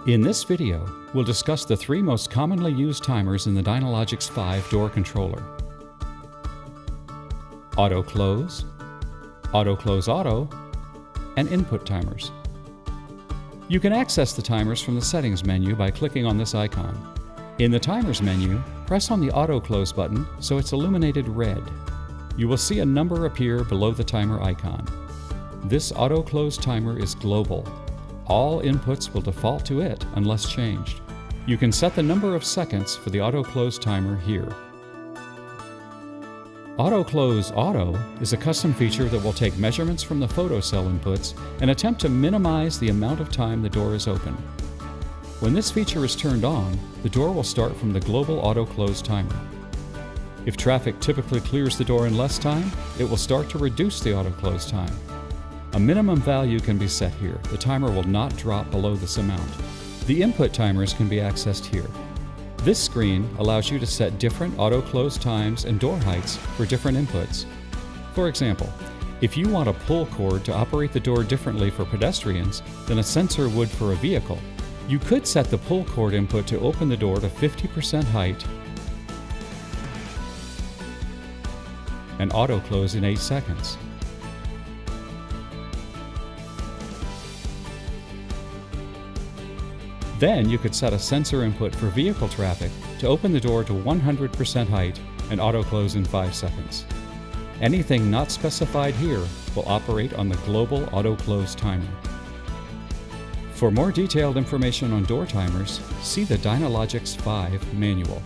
In this video, we'll discuss the three most commonly used timers in the Dynalogix 5 door controller: auto close auto, and input timers. You can access the timers from the settings menu by clicking on this icon. In the timers menu, press on the auto close button so it's illuminated red. You will see a number appear below the timer icon. This auto close timer is global. All inputs will default to it unless changed. You can set the number of seconds for the auto close timer here. Auto close auto is a custom feature that will take measurements from the photocell inputs and attempt to minimize the amount of time the door is open. When this feature is turned on, the door will start from the global auto close timer. If traffic typically clears the door in less time, it will start to reduce the auto close time. A minimum value can be set here. The timer will not drop below this amount. The input timers can be accessed here. This screen allows you to set different auto close times and door heights for different inputs. For example, if you want a pull cord to operate the door differently for pedestrians than a sensor would for a vehicle, you could set the pull cord input to open the door to 50% height and auto close in 8 seconds. Then you could set a sensor input for vehicle traffic to open the door to 100% height and auto close in 5 seconds. Anything not specified here will operate on the global auto close timer. For more detailed information on door timers, see the Dynalogix 5 manual.